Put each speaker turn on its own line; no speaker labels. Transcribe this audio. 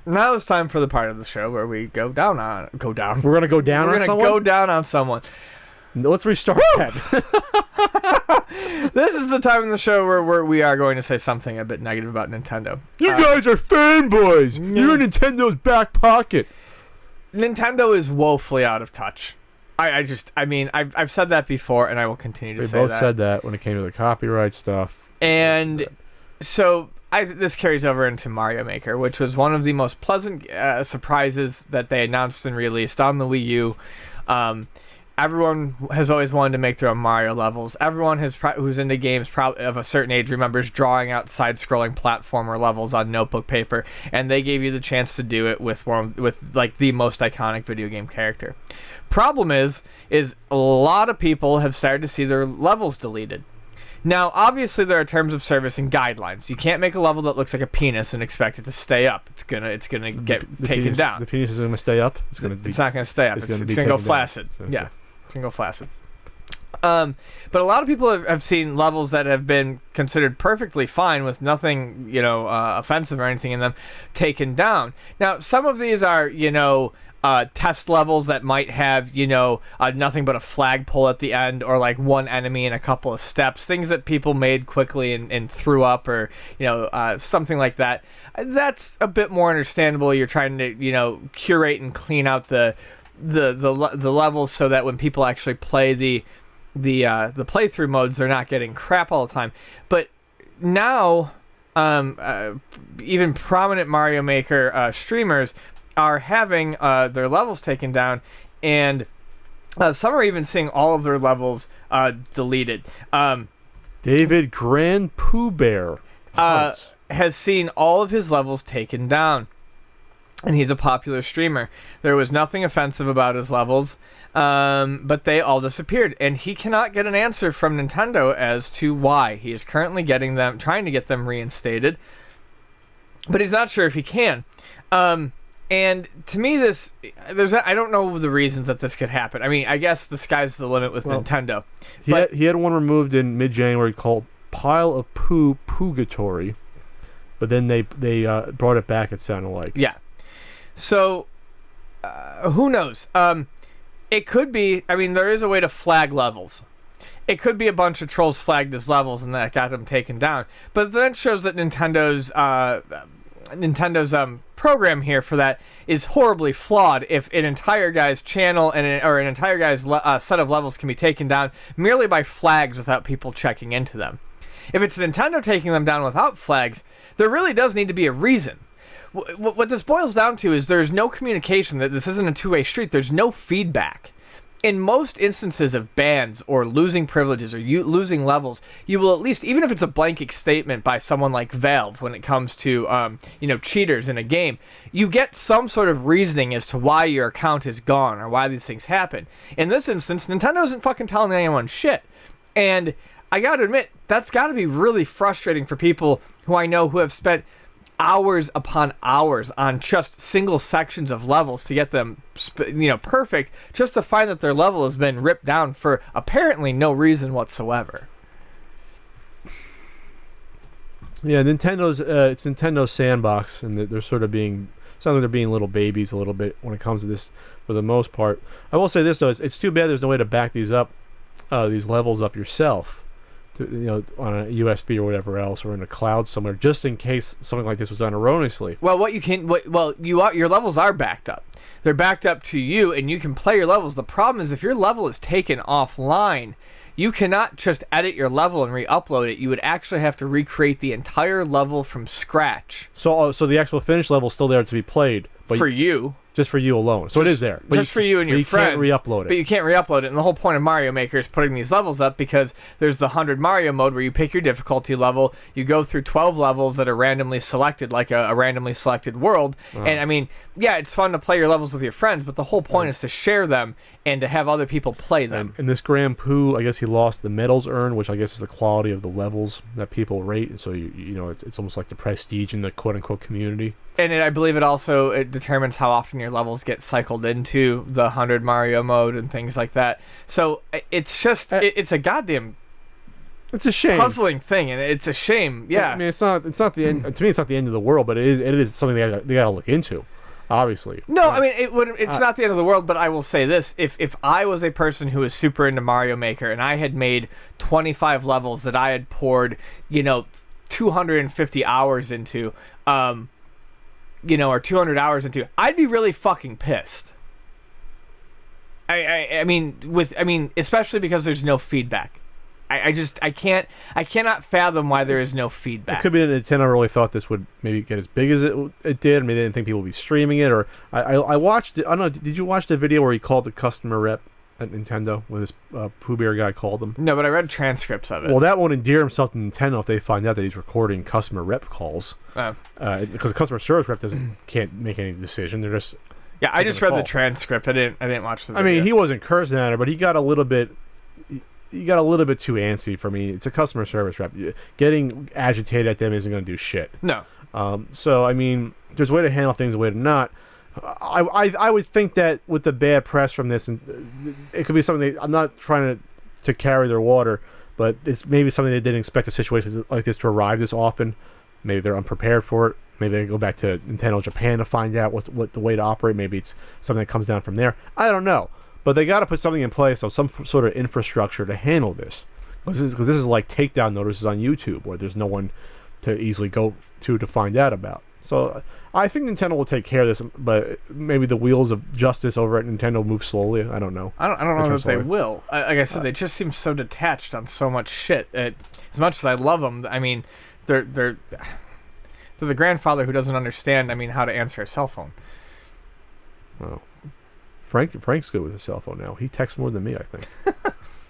Now it's time for the part of the show where we go down.
We're gonna go down on someone.
Go down on someone.
Let's restart that.
This is the time in the show where we are going to say something a bit negative about Nintendo.
You guys are fanboys. You're in Nintendo's back pocket.
Nintendo is woefully out of touch. I've said that before, and I will continue to say that.
We both said that when it came to the copyright stuff.
And so this carries over into Mario Maker, which was one of the most pleasant surprises that they announced and released on the Wii U. Everyone has always wanted to make their own Mario levels. Everyone who's into games of a certain age remembers drawing out side-scrolling platformer levels on notebook paper, and they gave you the chance to do it with like the most iconic video game character. Problem is a lot of people have started to see their levels deleted. Now, obviously, there are terms of service and guidelines. You can't make a level that looks like a penis and expect it to stay up. It's gonna get taken down.
The penis is gonna stay up.
It's not gonna stay up. It's gonna go flaccid. So, yeah, it's gonna go flaccid. But a lot of people have seen levels that have been considered perfectly fine with nothing, offensive or anything in them, taken down. Now, some of these are, test levels that might have, nothing but a flagpole at the end, or like one enemy and a couple of steps, things that people made quickly and threw up, or, something like that. That's a bit more understandable. You're trying to, curate and clean out the levels so that when people actually play the playthrough modes, they're not getting crap all the time. But now, even prominent Mario Maker streamers are having their levels taken down, and some are even seeing all of their levels deleted.
David GrandPOObear
has seen all of his levels taken down, and he's a popular streamer. There was nothing offensive about his levels, but they all disappeared, and he cannot get an answer from Nintendo as to why. He is currently trying to get them reinstated, but he's not sure if he can. And to me, I don't know the reasons that this could happen. I mean, I guess the sky's the limit with Nintendo.
He had one removed in mid-January called Pile of Poo Purgatory, but then they brought it back, it sounded like.
Yeah. So, who knows? It could be, there is a way to flag levels. It could be a bunch of trolls flagged as levels and that got them taken down. But then it shows that Nintendo's program here for that is horribly flawed if an entire guy's channel or an entire guy's set of levels can be taken down merely by flags without people checking into them. If it's Nintendo taking them down without flags, there really does need to be a reason. What this boils down to is there's no communication, that this isn't a two-way street. There's no feedback. In most instances of bans or losing privileges or losing levels, you will at least, even if it's a blanket statement by someone like Valve when it comes to cheaters in a game, you get some sort of reasoning as to why your account is gone or why these things happen. In this instance, Nintendo isn't fucking telling anyone shit. And I gotta admit, that's gotta be really frustrating for people who I know who have spent hours upon hours on just single sections of levels to get them perfect, just to find that their level has been ripped down for apparently no reason whatsoever.
Yeah, it's Nintendo's sandbox, and they're sort of being, sounds like they're being little babies a little bit when it comes to this for the most part. I will say this though, it's too bad there's no way to back these levels up yourself. On a USB or whatever else, or in a cloud somewhere, just in case something like this was done erroneously.
Well, your levels are backed up. They're backed up to you, and you can play your levels. The problem is if your level is taken offline, you cannot just edit your level and re-upload it. You would actually have to recreate the entire level from scratch.
So the actual finished level is still there to be played, but
for you.
Just for you alone. So it is there.
Just for you and your friends.
Can't re-upload it.
But you can't re-upload it. And the whole point of Mario Maker is putting these levels up because there's the 100 Mario mode where you pick your difficulty level, you go through 12 levels that are randomly selected, like a randomly selected world. And it's fun to play your levels with your friends, but the whole point is to share them and to have other people play them.
And this GrandPOO, I guess he lost the medals earned, which I guess is the quality of the levels that people rate. And so it's almost like the prestige in the quote-unquote community.
And I believe it determines how often your levels get cycled into the 100 Mario mode and things like that. So it's just, it's a goddamn
It's a shame.
puzzling thing, and it's a shame. Yeah.
I mean, it's not the end. To me, it's not the end of the world, but it is something they got to look into. Obviously.
No, I mean it's not the end of the world, but I will say this: if I was a person who was super into Mario Maker and I had made 25 levels that I had poured, 250 hours into, or 200 hours into, I'd be really fucking pissed. I mean, especially because there's no feedback. I cannot fathom why there is no feedback.
It could be that Nintendo really thought this would maybe get as big as it did. Maybe they didn't think people would be streaming it. Or I watched it. I don't know. Did you watch the video where he called the customer rep at Nintendo when this Pooh Bear guy called him?
No, but I read transcripts of it.
Well, that won't endear himself to Nintendo if they find out that he's recording customer rep calls. Because the customer service rep can't make any decision. They're just
I just read the transcript. I didn't watch the video.
I mean, he wasn't cursing at her, but he got a little bit. You got a little bit too antsy for me. It's a customer service rep. Getting agitated at them isn't going to do shit.
No.
So, I mean, there's a way to handle things, a way to not. I would think that with the bad press from this, and it could be something I'm not trying to carry their water, but it's maybe something they didn't expect a situation like this to arrive this often. Maybe they're unprepared for it. Maybe they go back to Nintendo Japan to find out what the way to operate. Maybe it's something that comes down from there. I don't know. But they got to put something in place, so some sort of infrastructure to handle this. Because this is like takedown notices on YouTube, where there's no one to easily go to find out about. So I think Nintendo will take care of this, but maybe the wheels of justice over at Nintendo move slowly. I don't know.
I don't know that they will. Like I said, they just seem so detached on so much shit. As much as I love them, I mean, they're the grandfather who doesn't understand. I mean, how to answer a cell phone.
Oh. Frank's good with his cell phone now. He texts more than me, I think.